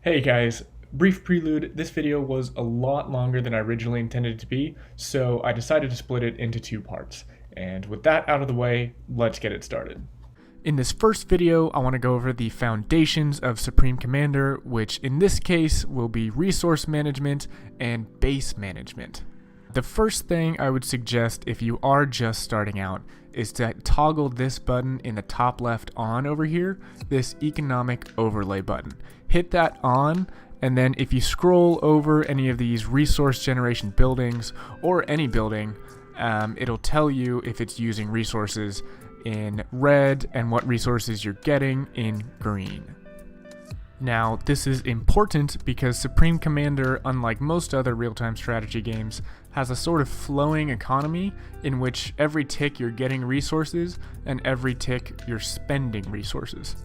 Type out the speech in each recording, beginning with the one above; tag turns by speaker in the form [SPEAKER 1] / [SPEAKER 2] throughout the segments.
[SPEAKER 1] Hey guys, brief prelude, this video was a lot longer than I originally intended it to be, so I decided to split it into two parts. And with that out of the way, let's get it started. In this first video, I want to go over the foundations of Supreme Commander, which in this case will be resource management and base management. The first thing I would suggest if you are just starting out is to toggle this button in the top left on over here, this economic overlay button. Hit that on, and then if you scroll over any of these resource generation buildings or any building, it'll tell you if it's using resources in red and what resources you're getting in green. Now, this is important because Supreme Commander, unlike most other real-time strategy games, has a sort of flowing economy in which every tick you're getting resources and every tick you're spending resources.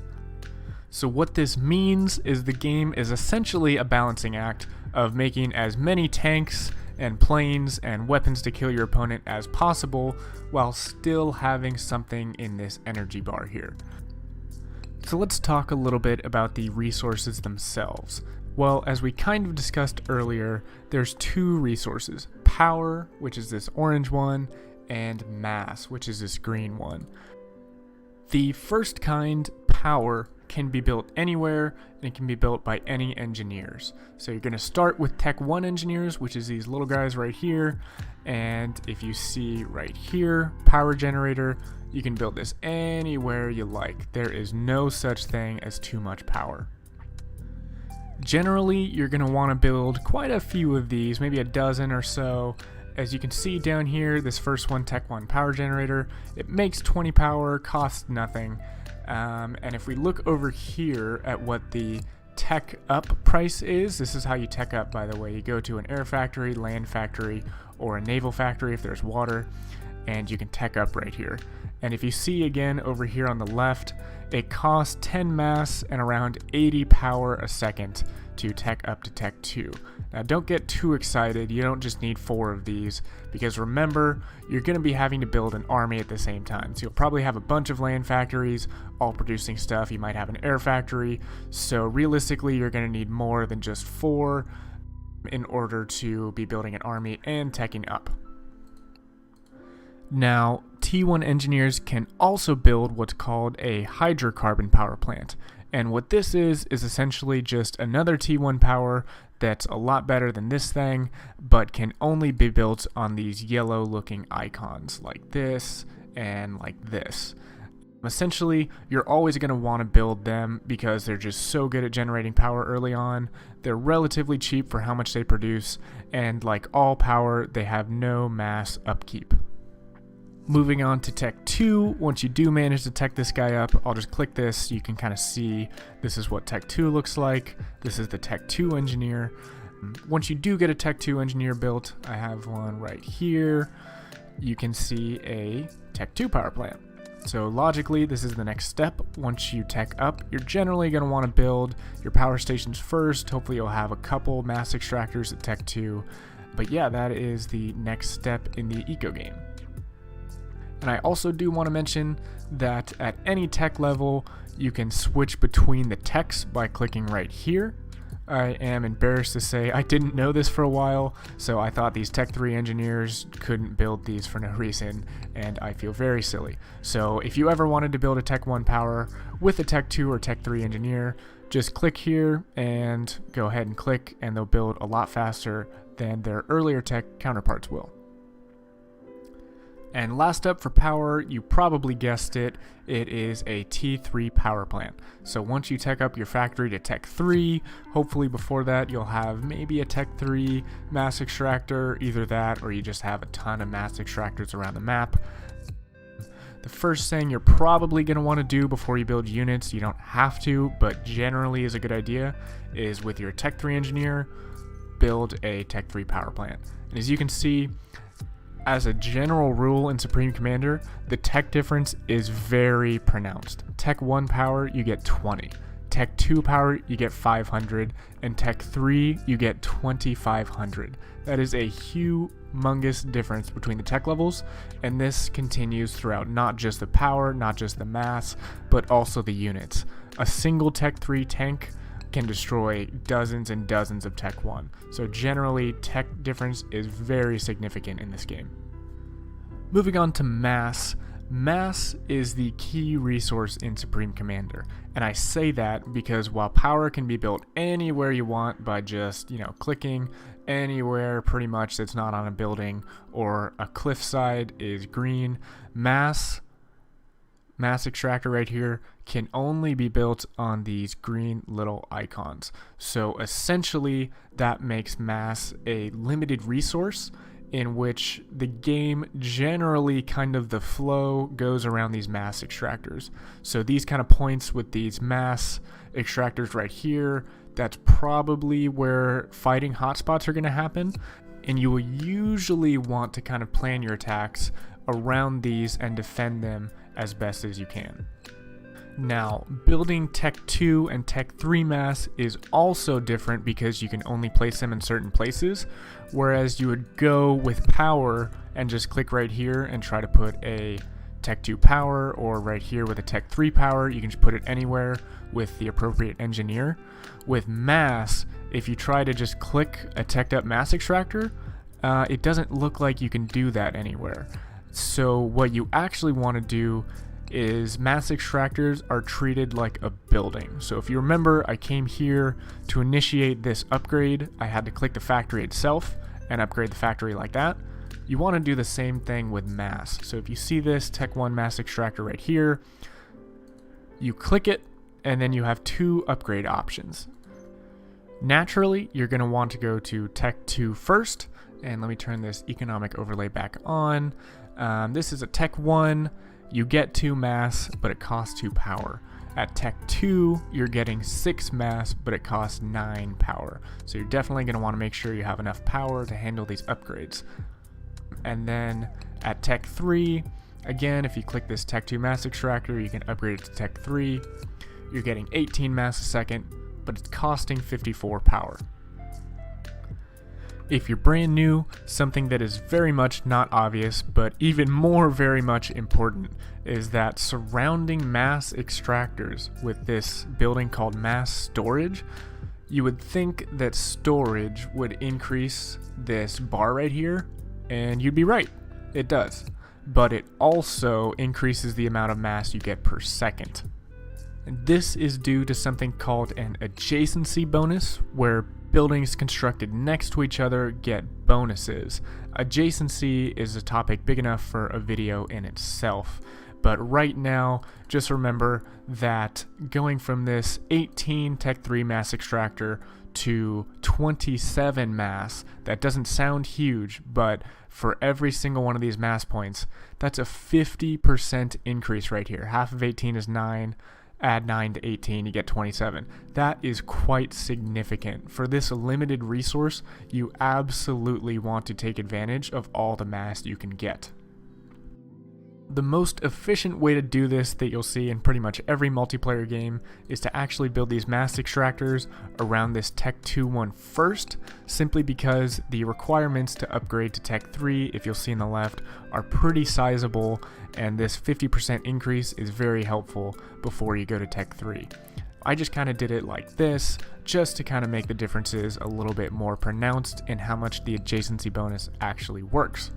[SPEAKER 1] So what this means is the game is essentially a balancing act of making as many tanks and planes and weapons to kill your opponent as possible while still having something in this energy bar here. So let's talk a little bit about the resources themselves. Well, as we kind of discussed earlier, there's two resources: power, which is this orange one, and mass, which is this green one. The first kind, power, can be built anywhere, and it can be built by any engineers. So you're going to start with Tech 1 engineers, which is these little guys right here, and if you see right here, power generator, you can build this anywhere you like. There is no such thing as too much power. Generally, you're going to want to build quite a few of these, maybe a dozen or so. As you can see down here, this first one, Tech 1 power generator, it makes 20 power, costs nothing. And if we look over here at what the tech up price is, this is how you tech up, by the way. You go to an air factory, land factory, or a naval factory if there's water, and you can tech up right here. And if you see again over here on the left, it costs 10 mass and around 80 power a second to tech up to Tech 2. Now don't get too excited, you don't just need 4 of these, because remember, you're going to be having to build an army at the same time. So you'll probably have a bunch of land factories all producing stuff, you might have an air factory, so realistically you're going to need more than just 4 in order to be building an army and teching up. Now, T1 engineers can also build what's called a hydrocarbon power plant. And what this is essentially just another T1 power that's a lot better than this thing, but can only be built on these yellow looking icons like this and like this. Essentially, you're always going to want to build them because they're just so good at generating power early on. They're relatively cheap for how much they produce, and like all power, they have no mass upkeep. Moving on to Tech 2, once you do manage to tech this guy up, I'll just click this so you can kind of see this is what Tech 2 looks like. This is the Tech 2 engineer. Once you do get a Tech 2 engineer built, I have one right here, you can see a Tech 2 power plant. So logically, this is the next step. Once you tech up, you're generally going to want to build your power stations first. Hopefully you'll have a couple mass extractors at Tech 2. But yeah, that is the next step in the eco game. And I also do want to mention that at any tech level, you can switch between the techs by clicking right here. I am embarrassed to say I didn't know this for a while, so I thought these Tech 3 engineers couldn't build these for no reason, and I feel very silly. So if you ever wanted to build a Tech 1 power with a Tech 2 or Tech 3 engineer, just click here and go ahead and click, and they'll build a lot faster than their earlier tech counterparts will. And last up for power, you probably guessed it, it is a T3 power plant. So once you tech up your factory to Tech 3, hopefully before that you'll have maybe a Tech 3 mass extractor, either that or you just have a ton of mass extractors around the map. The first thing you're probably going to want to do before you build units, you don't have to, but generally is a good idea, is with your Tech 3 engineer, build a Tech 3 power plant. And as you can see, as a general rule in Supreme Commander, the tech difference is very pronounced. Tech 1 power, you get 20. Tech 2 power, you get 500. And Tech 3, you get 2500. That is a humongous difference between the tech levels, and this continues throughout not just the power, not just the mass, but also the units. A single Tech 3 tank can destroy dozens and dozens of Tech 1. So generally, tech difference is very significant in this game. Moving on to mass. Mass is the key resource in Supreme Commander, and I say that because while power can be built anywhere you want by just, clicking anywhere pretty much that's not on a building or a cliffside is green, mass extractor right here can only be built on these green little icons. So essentially that makes mass a limited resource in which the game generally kind of the flow goes around these mass extractors. So these kind of points with these mass extractors right here, that's probably where fighting hotspots are going to happen. And you will usually want to kind of plan your attacks around these and defend them as best as you can. Now, building Tech 2 and Tech 3 mass is also different because you can only place them in certain places, whereas you would go with power and just click right here and try to put a Tech 2 power, or right here with a Tech 3 power, you can just put it anywhere with the appropriate engineer. With mass, if you try to just click a teched up mass extractor, it doesn't look like you can do that anywhere. So what you actually want to do is mass extractors are treated like a building. So if you remember, I came here to initiate this upgrade. I had to click the factory itself and upgrade the factory like that. You want to do the same thing with mass. So if you see this Tech 1 mass extractor right here, you click it and then you have two upgrade options. Naturally, you're going to want to go to Tech 2 first, and let me turn this economic overlay back on. This is a Tech 1. You get 2 mass, but it costs 2 power. At Tech 2, you're getting 6 mass, but it costs 9 power. So you're definitely going to want to make sure you have enough power to handle these upgrades. And then at Tech 3, again, if you click this Tech 2 mass extractor, you can upgrade it to Tech 3. You're getting 18 mass a second, but it's costing 54 power. If you're brand new, something that is very much not obvious, but even more very much important, is that surrounding mass extractors with this building called mass storage, you would think that storage would increase this bar right here, and you'd be right, it does. But it also increases the amount of mass you get per second. And this is due to something called an adjacency bonus, where buildings constructed next to each other get bonuses. Adjacency is a topic big enough for a video in itself, but right now just remember that going from this 18 Tech 3 mass extractor to 27 mass, that doesn't sound huge, but for every single one of these mass points, that's a 50% increase right here. Half of 18 is 9. Add 9 to 18, you get 27. That is quite significant. For this limited resource, you absolutely want to take advantage of all the mass you can get. The most efficient way to do this that you'll see in pretty much every multiplayer game is to actually build these mass extractors around this Tech 2 one first, simply because the requirements to upgrade to Tech 3, if you'll see on the left, are pretty sizable, and this 50% increase is very helpful before you go to Tech 3. I just kind of did it like this, just to kind of make the differences a little bit more pronounced in how much the adjacency bonus actually works.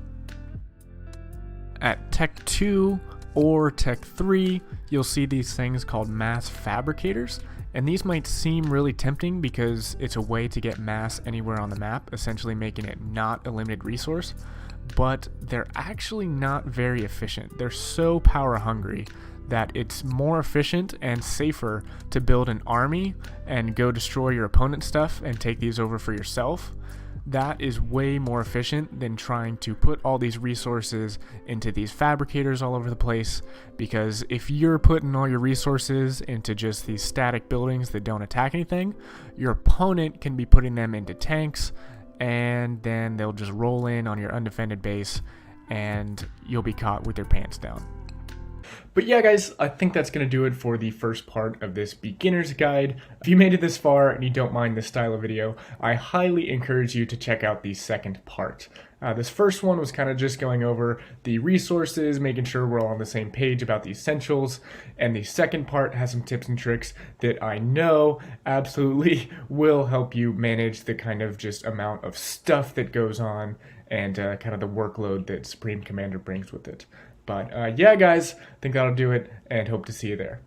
[SPEAKER 1] At Tech 2 or Tech 3, you'll see these things called mass fabricators, and these might seem really tempting because it's a way to get mass anywhere on the map, essentially making it not a limited resource, but they're actually not very efficient. They're so power hungry that it's more efficient and safer to build an army and go destroy your opponent's stuff and take these over for yourself. That is way more efficient than trying to put all these resources into these fabricators all over the place, because if you're putting all your resources into just these static buildings that don't attack anything, your opponent can be putting them into tanks, and then they'll just roll in on your undefended base and you'll be caught with your pants down. But yeah, guys, I think that's going to do it for the first part of this beginner's guide. If you made it this far and you don't mind this style of video, I highly encourage you to check out the second part. This first one was kind of just going over the resources, making sure we're all on the same page about the essentials, and the second part has some tips and tricks that I know absolutely will help you manage the kind of just amount of stuff that goes on and kind of the workload that Supreme Commander brings with it. But yeah, guys, I think that'll do it, and hope to see you there.